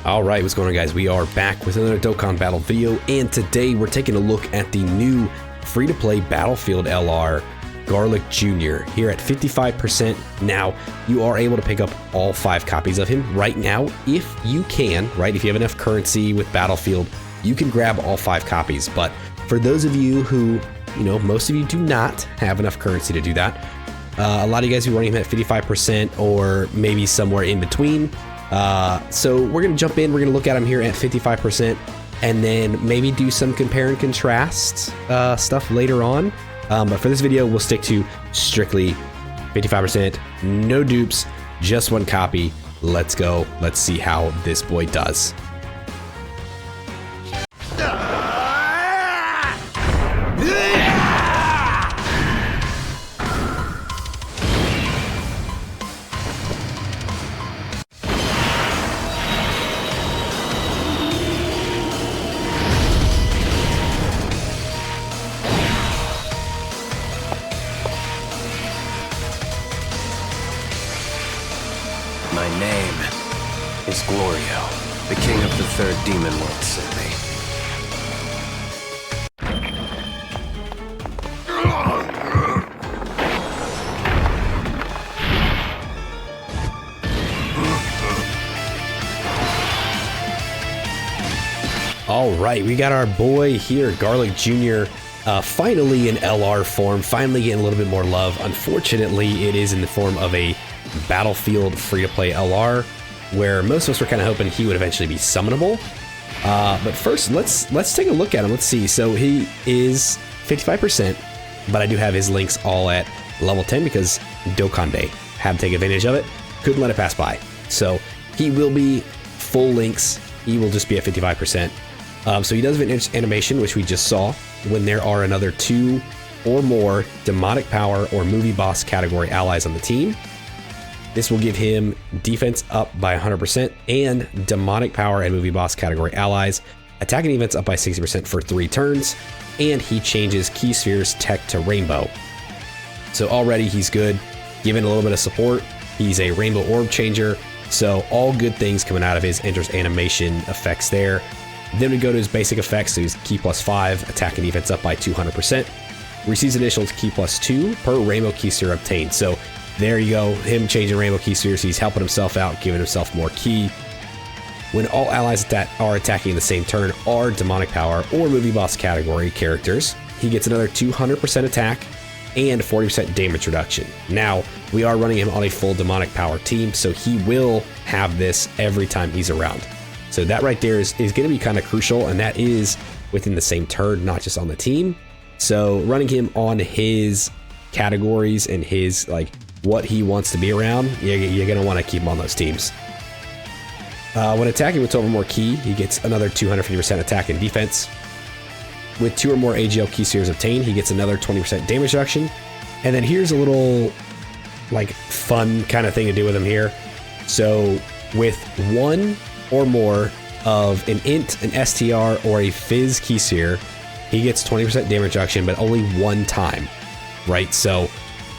Alright, what's going on, guys? We are back with another Dokkan battle video, and today we're taking a look at the new free-to-play Battlefield LR Garlic Jr. here at 55%. Now, you are able to pick up all 5 copies of him right now if you can, right? If you have enough currency with Battlefield, you can grab all 5 copies. But for those of you who, most of you do not have enough currency to do that, a lot of you guys who are running him at 55% or maybe somewhere in between. So we're going to jump in, we're going to look at him here at 55% and then maybe do some compare and contrast stuff later on. But for this video, we'll stick to strictly 55%, no dupes, just 1 copy. Let's go. Let's see how this boy does. My name is Glorio, the king of the 3rd demon world city. All right, we got our boy here, Garlic Jr., finally in LR form, finally getting a little bit more love. Unfortunately, it is in the form of a Battlefield free-to-play LR, where most of us were kind of hoping he would eventually be summonable. But first, let's take a look at him. Let's see. So he is 55%, but I do have his links all at level 10 because Dokkan Day. Had to take advantage of it. Couldn't let it pass by. So he will be full links. He will just be at 55%. So he does have an animation, which we just saw, when there are another 2 or more demonic power or movie boss category allies on the team. This will give him defense up by 100% and demonic power and movie boss category allies, attacking defense up by 60% for 3 turns, and he changes Key Sphere's tech to rainbow. So already he's good, given a little bit of support. He's a rainbow orb changer, so all good things coming out of his enters animation effects there. Then we go to his basic effects, so he's Key +5, attack and defense up by 200%. Receives additional Key +2 per rainbow Key Sphere obtained. So there you go, him changing rainbow Key Spheres, he's helping himself out, giving himself more key. When all allies that are attacking in the same turn are demonic power or movie boss category characters, he gets another 200% attack and 40% damage reduction. Now, we are running him on a full demonic power team, so he will have this every time he's around. So that right there is going to be kind of crucial, and that is within the same turn, not just on the team. So running him on his categories and his, what he wants to be around, you're going to want to keep him on those teams. When attacking with 12 or more key, he gets another 250% attack and defense. With 2 or more AGL Key Spheres obtained, he gets another 20% damage reduction. And then here's a little, fun kind of thing to do with him here. So with 1 or more of an int, an STR, or a Fizz Key Sphere, he gets 20% damage reduction, but only 1 time, right? So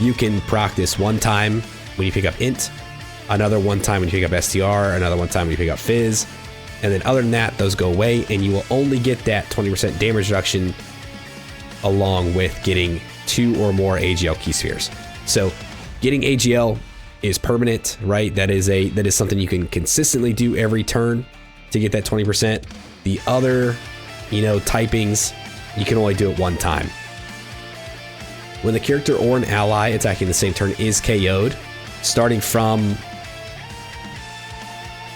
you can practice 1 time when you pick up int, another 1 time when you pick up STR, another 1 time when you pick up Fizz, and then other than that, those go away, and you will only get that 20% damage reduction along with getting 2 or more AGL Key Spheres. So getting AGL is permanent, right? That is something you can consistently do every turn to get that 20%. The other, typings, you can only do it 1 time. When the character or an ally attacking the same turn is KO'd, starting from...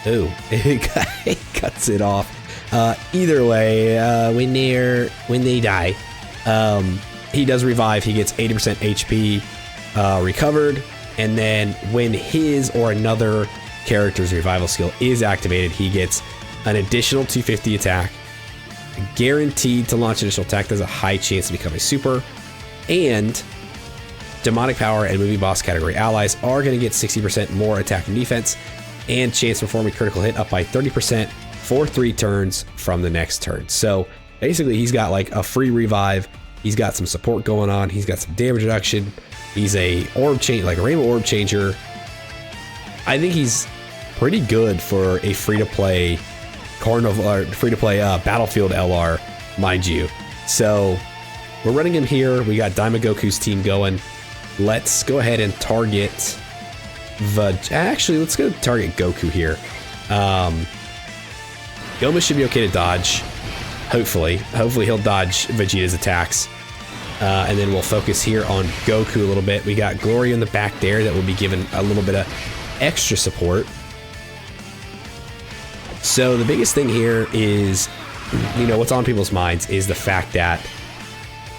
Ooh, it cuts it off. Either way, when they die, he does revive. He gets 80% HP recovered, and then when his or another character's revival skill is activated, he gets an additional 250 attack, guaranteed to launch additional attack. There's a high chance to become a super. And demonic power and movie boss category allies are going to get 60% more attack and defense, and chance to perform a critical hit up by 30% for 3 turns from the next turn. So basically, he's got a free revive. He's got some support going on. He's got some damage reduction. He's a orb change, a rainbow orb changer. I think he's pretty good for a free-to-play Carnival or free-to-play Battlefield LR, mind you. So we're running him here. We got Daima Goku's team going. Let's go ahead and target actually, let's go target Goku here. Gomah should be okay to dodge. Hopefully he'll dodge Vegeta's attacks. And then we'll focus here on Goku a little bit. We got Glory in the back there that will be given a little bit of extra support. So the biggest thing here is, you know, what's on people's minds is the fact that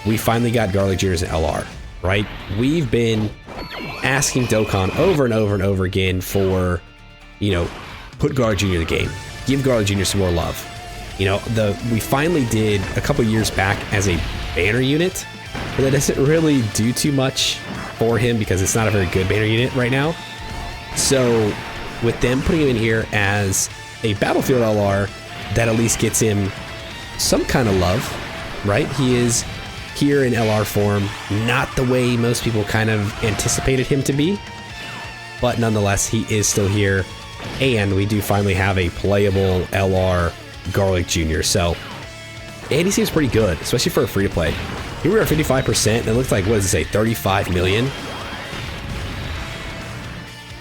we finally got Garlic Jr. as an LR, right? We've been asking Dokkan over and over and over again for, you know, put Garlic Jr. in the game. Give Garlic Jr. some more love. You know, we finally did a couple years back as a banner unit, but that doesn't really do too much for him because it's not a very good banner unit right now. So with them putting him in here as a Battlefield LR, that at least gets him some kind of love, right? He is here in LR form, not the way most people kind of anticipated him to be, but nonetheless, he is still here, and we do finally have a playable LR Garlic Jr. So, and he seems pretty good, especially for a free-to-play. He were at 55%, and it looked like, what does it say, 35 million?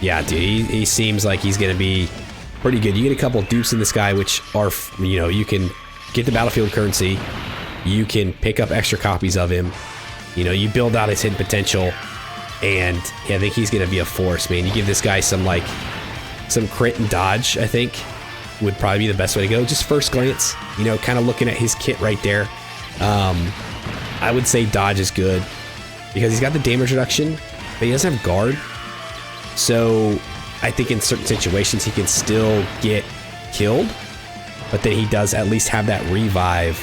Yeah, dude, he seems like he's going to be pretty good. You get a couple dupes in this guy, which are, you know, you can get the Battlefield currency, you can pick up extra copies of him, you know, you build out his hidden potential, and yeah, I think he's going to be a force, man. You give this guy some crit and dodge, I think, would probably be the best way to go. Just first glance, you know, kind of looking at his kit right there. I would say dodge is good because he's got the damage reduction, but he doesn't have guard. So I think in certain situations he can still get killed, but then he does at least have that revive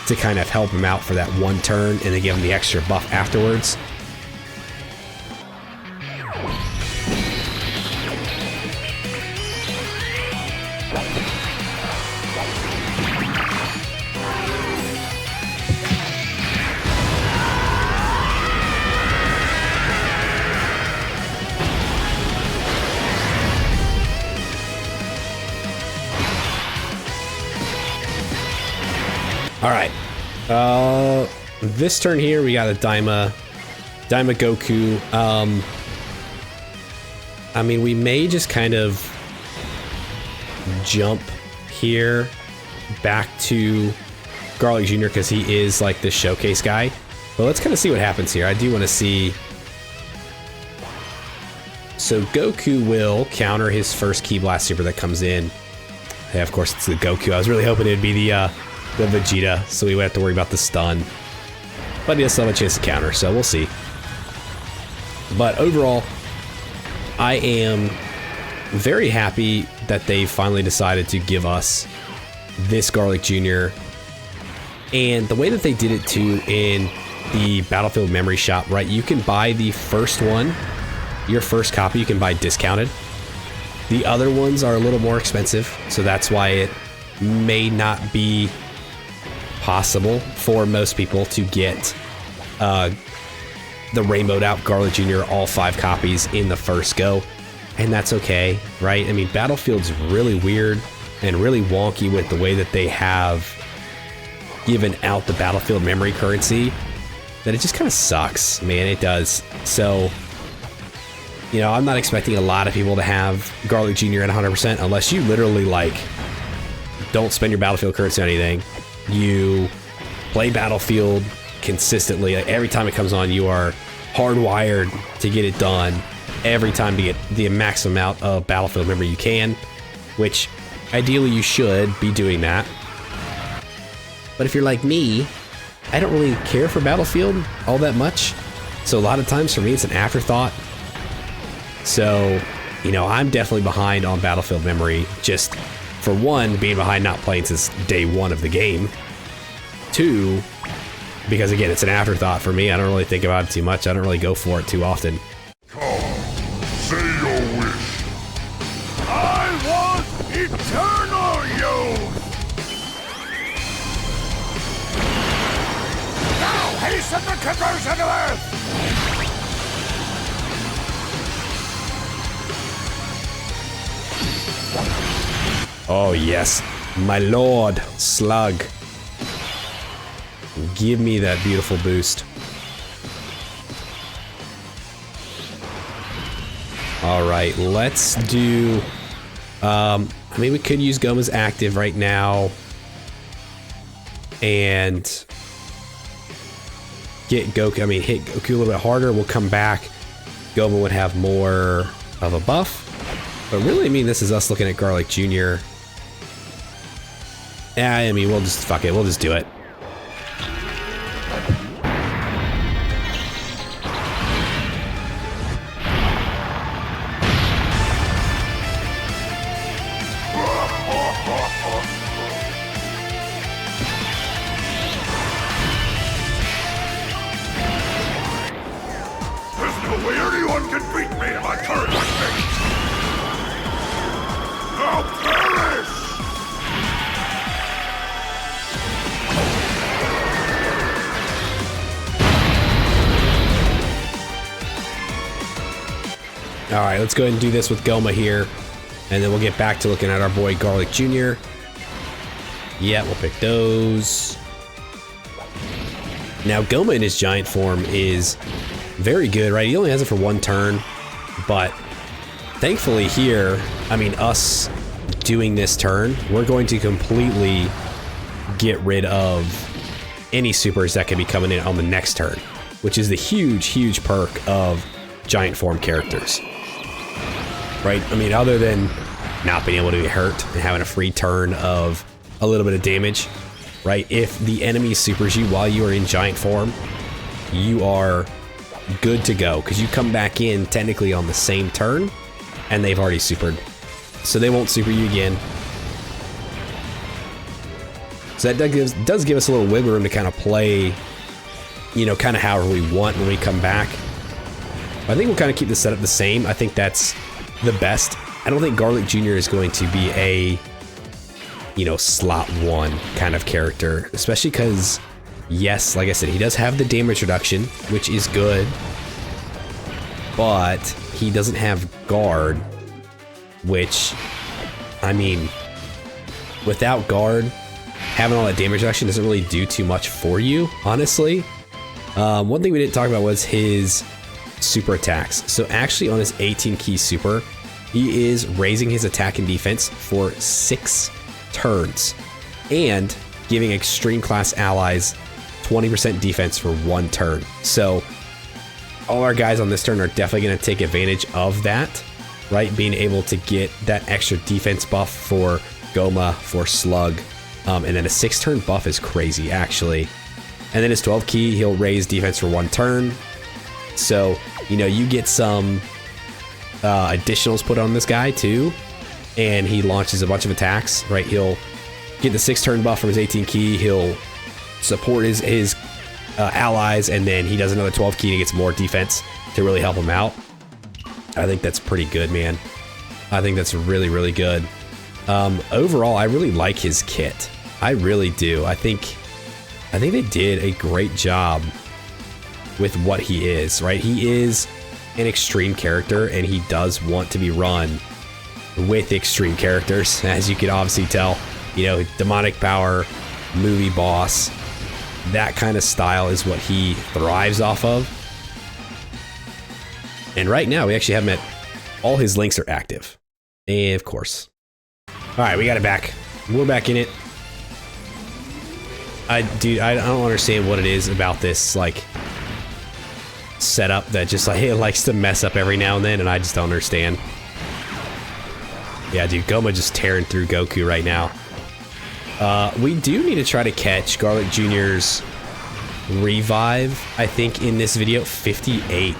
to kind of help him out for that one turn and then give him the extra buff afterwards. All right, this turn here we got a Daima Goku. I mean, we may just kind of jump here back to Garlic Jr. because he is like the showcase guy. But let's kind of see what happens here. I do want to see. So Goku will counter his first Ki Blast Super that comes in. Yeah, of course it's the Goku. I was really hoping it'd be the Vegeta, so we wouldn't have to worry about the stun. But he does still have a chance to counter, so we'll see. But overall, I am very happy that they finally decided to give us this Garlic Jr. And the way that they did it too in the Battlefield Memory Shop, right? You can buy the first one, your first copy, you can buy discounted. The other ones are a little more expensive, so that's why it may not be possible for most people to get the rainbowed out Garlic Jr. all 5 copies in the first go, and that's okay, right? I mean, Battlefield's really weird and really wonky with the way that they have given out the Battlefield memory currency, that it just kind of sucks, man. It does. So, you know, I'm not expecting a lot of people to have Garlic Jr. at 100% unless you literally, like, don't spend your Battlefield currency on anything. You play Battlefield consistently. Like, every time it comes on, you are hardwired to get it done every time to get the maximum amount of Battlefield memory you can, which ideally you should be doing that. But if you're like me, I don't really care for Battlefield all that much. So a lot of times for me, it's an afterthought. So, you know, I'm definitely behind on Battlefield memory, just for one, being behind not playing since day 1 of the game. 2, because again, it's an afterthought for me. I don't really think about it too much. I don't really go for it too often. Come, say your wish. I want eternal youth! Now hasten the conversion to Earth! Oh yes, My lord, Slug. Give me that beautiful boost. Alright, let's do... I mean, we could use Gomah's active right now. And... get Goku, I mean, hit Goku a little bit harder. We'll come back. Gomah would have more of a buff. But really, I mean, this is us looking at Garlic Jr. Yeah, I mean, we'll just, fuck it. We'll just do it. There's no way anyone can beat me in my current state! Now perish! Alright, let's go ahead and do this with Gomah here. And then we'll get back to looking at our boy Garlic Jr. Yeah, we'll pick those. Now, Gomah in his giant form is very good, right? He only has it for one turn. But thankfully here, I mean, us doing this turn, we're going to completely get rid of any supers that can be coming in on the next turn, which is the huge, huge perk of giant form characters. Right? I mean, other than not being able to get hurt and having a free turn of a little bit of damage, right? If the enemy supers you while you are in giant form, you are good to go because you come back in technically on the same turn and they've already supered. So they won't super you again. So that does give us a little wiggle room to kind of play, you know, kind of however we want when we come back. I think we'll kind of keep the setup the same. I think that's the best. I don't think Garlic Jr. is going to be a, you know, slot one kind of character, especially because, yes, like I said, he does have the damage reduction, which is good, but he doesn't have guard, which, I mean, without guard, having all that damage reduction doesn't really do too much for you, honestly. One thing we didn't talk about was his super attacks. So actually on his 18 key super, he is raising his attack and defense for 6 turns and giving extreme class allies 20% defense for 1 turn. So all our guys on this turn are definitely going to take advantage of that, right? Being able to get that extra defense buff for Gomah, for Slug, and then a 6 turn buff is crazy actually. And then his 12 key, he'll raise defense for 1 turn. So, you know, you get some additionals put on this guy too, and he launches a bunch of attacks, right? He'll get the 6 turn buff from his 18 key, he'll support his allies, and then he does another 12 key and he gets more defense to really help him out. I think that's pretty good, man. I think that's really, really good. Overall, I really like his kit. I really do. I think they did a great job with what he is, right? He is an extreme character, and he does want to be run with extreme characters, as you can obviously tell. You know, demonic power, movie boss, that kind of style is what he thrives off of. And right now, we actually have him at all his links are active. And of course. All right, we got it back. We're back in it. Dude, I don't understand what it is about this, like, setup that just, like, it likes to mess up every now and then, and I just don't understand. Yeah, dude, Gomah just tearing through Goku right now. We do need to try to catch Garlic Jr.'s revive, I think, in this video. 58.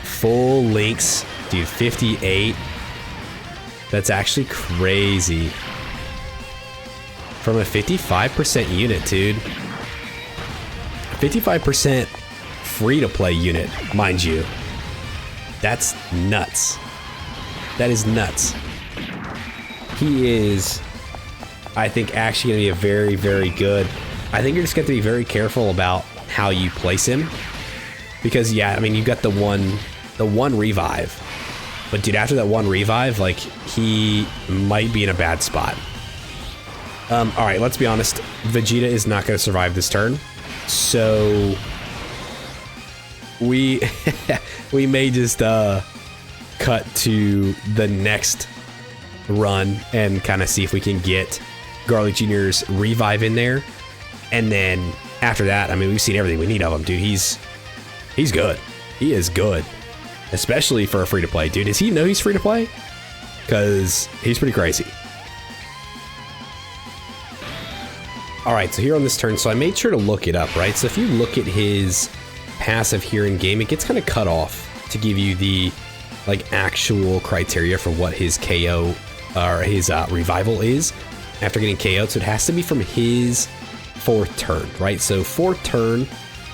Full links. Dude, 58. That's actually crazy. From a 55% unit, dude. 55% free-to-play unit, mind you. That's nuts. That is nuts. He is, I think, actually going to be a very, very good. I think you're just going to be very careful about how you place him. Because, yeah, I mean, you got the one revive. But, dude, after that one revive, like, he might be in a bad spot. All right, let's be honest. Vegeta is not going to survive this turn. So we we may just cut to the next run and kind of see if we can get Garlic Jr.'s revive in there. And then after that, I mean, we've seen everything we need of him, dude. He's good. He is good, especially for a free-to-play. Dude, does he know he's free-to-play? Because he's pretty crazy. All right, so here on this turn, so I made sure to look it up, right? So if you look at his passive here in game, it gets kind of cut off to give you the like actual criteria for what his KO or his revival is after getting KO'd. So it has to be from his 4th turn, right? So 4th turn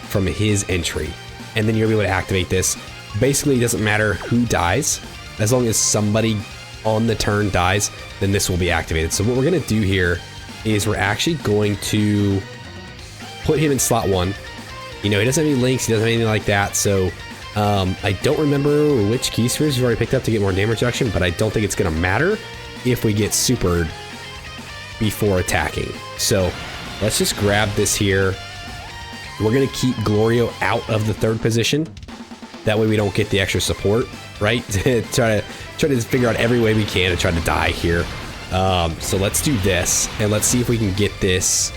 from his entry, and then you'll be able to activate this. Basically, it doesn't matter who dies, as long as somebody on the turn dies, then this will be activated. So what we're gonna do here is we're actually going to put him in slot 1. You know, he doesn't have any links, he doesn't have anything like that, so I don't remember which key spheres we've already picked up to get more damage reduction, but I don't think it's gonna matter if we get supered before attacking. So let's just grab this here. We're gonna keep Glorio out of the 3rd position. That way we don't get the extra support, right? try to figure out every way we can to try to die here. So let's do this, and let's see if we can get this.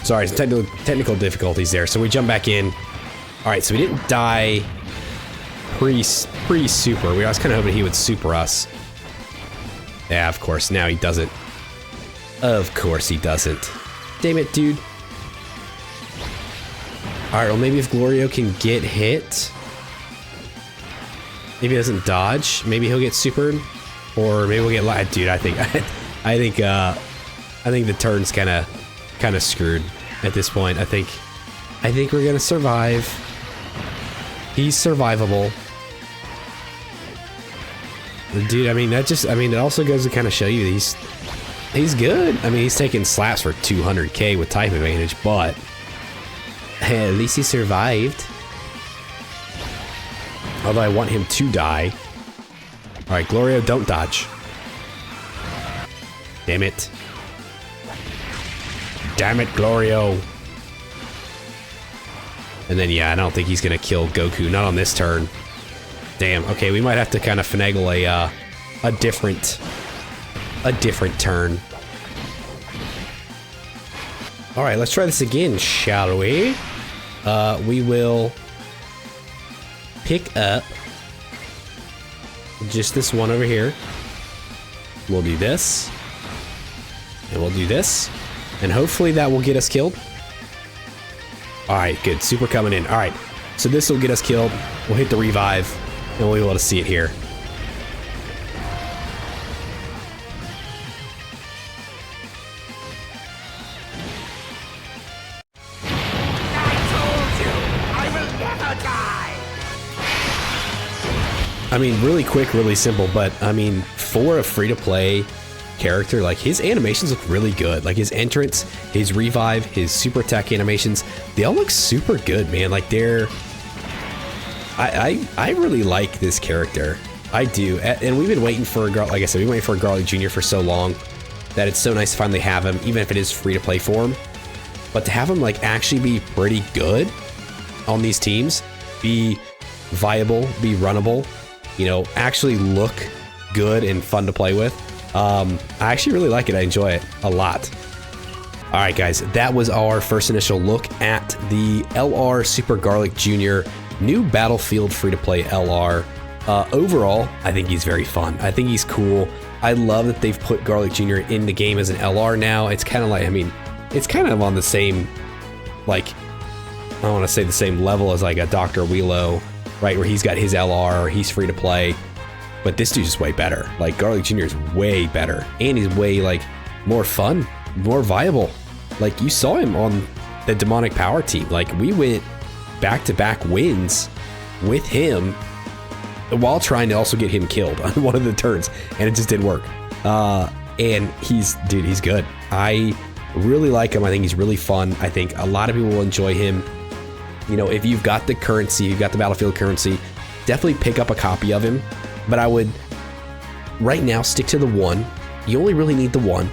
Sorry, some technical difficulties there. So we jump back in. All right, so we didn't die pre-super. I was kind of hoping he would super us. Yeah, of course, now he doesn't. Of course he doesn't. Damn it, dude. All right, well, maybe if Glorio can get hit, maybe he doesn't dodge, maybe he'll get supered, or maybe we'll get live. Dude, I think the turn's kind of screwed at this point. I think we're gonna survive. He's survivable. Dude, I mean, it also goes to kind of show you that he's good. I mean, he's taking slaps for 200k with type advantage, but hey, at least he survived. Although I want him to die. All right, Glorio, don't dodge. Damn it. Damn it, Glorio. And then, yeah, I don't think he's gonna kill Goku, not on this turn. Damn, okay, we might have to kind of finagle a different turn. All right, let's try this again, shall we? We will pick up just this one over here. We'll do this, and we'll do this, and hopefully that will get us killed. All right, good, super coming in. All right, so this will get us killed. We'll hit the revive, and we'll be able to see it here. I mean, really quick, really simple, but I mean, for a free-to-play character, like, his animations look really good. Like, his entrance, his revive, his super attack animations, they all look super good, man. Like, they're... I really like this character. I do. And we've been waiting for, like I said, we've been waiting for Garlic Jr. for so long that it's so nice to finally have him, even if it is free-to-play for him. But to have him, like, actually be pretty good on these teams, be viable, be runnable, you know, actually look good and fun to play with. I actually really like it. I enjoy it a lot. All right, guys, that was our first initial look at the LR Super Garlic Jr. new Battlefield free-to-play LR. Overall, I think he's very fun. I think he's cool. I love that they've put Garlic Jr. in the game as an LR now. It's kind of like, I mean, it's kind of on the same, like, I don't want to say the same level as like a Dr. Wheelo, right, where he's got his LR, he's free to play, but this dude's just way better. Like, Garlic Jr. is way better, and he's way, like, more fun, more viable. Like, you saw him on the Demonic Power team. Like, we went back-to-back wins with him while trying to also get him killed on one of the turns, and it just didn't work. And he's good. I really like him. I think he's really fun. I think a lot of people will enjoy him. You know, if you've got the currency, you've got the Battlefield currency, definitely pick up a copy of him. But I would, right now, stick to the one. You only really need the one.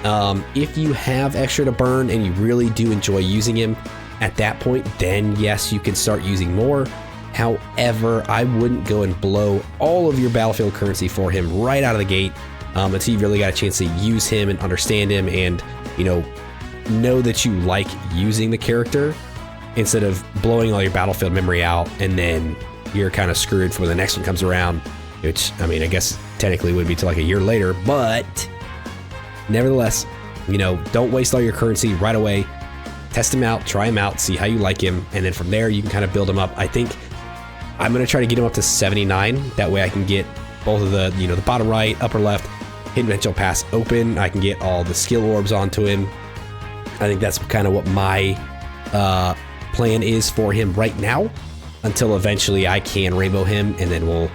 If you have extra to burn and you really do enjoy using him, at that point, then yes, you can start using more. However, I wouldn't go and blow all of your battlefield currency for him right out of the gate until you really got a chance to use him and understand him and, you know that you like using the character, instead of blowing all your battlefield memory out and then you're kind of screwed for when the next one comes around, which, I mean, I guess technically would be to like a year later, but nevertheless, don't waste all your currency right away. Test him out, try him out, see how you like him, and then from there you can kind of build him up. I think I'm going to try to get him up to 79. That way I can get both of the, the bottom right, upper left, hidden potential pass open. I can get all the skill orbs onto him. I think that's kind of what my plan is for him right now, until eventually I can rainbow him, and then we'll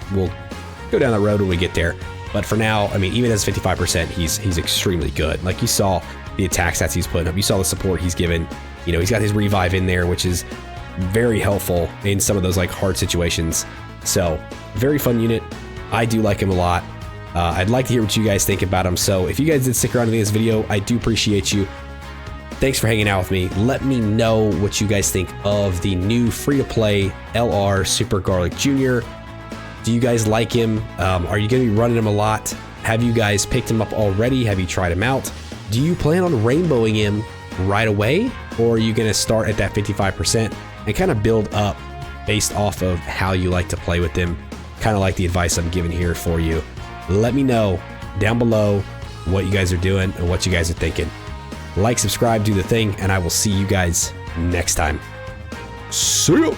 go down the road when we get there. But for now, I mean, even as 55%, he's extremely good. Like, you saw the attack stats he's putting up. You saw the support he's given. He's got his revive in there, which is very helpful in some of those like hard situations. So very fun unit. I do like him a lot. I'd like to hear what you guys think about him. So if you guys did stick around to this video, I do appreciate you. Thanks for hanging out with me. Let me know what you guys think of the new free-to-play LR Super Garlic Jr. Do you guys like him? Are you going to be running him a lot? Have you guys picked him up already? Have you tried him out? Do you plan on rainbowing him right away? Or are you going to start at that 55% and kind of build up based off of how you like to play with him? Kind of like the advice I'm giving here for you. Let me know down below what you guys are doing and what you guys are thinking. Like, subscribe, do the thing, and I will see you guys next time. See ya!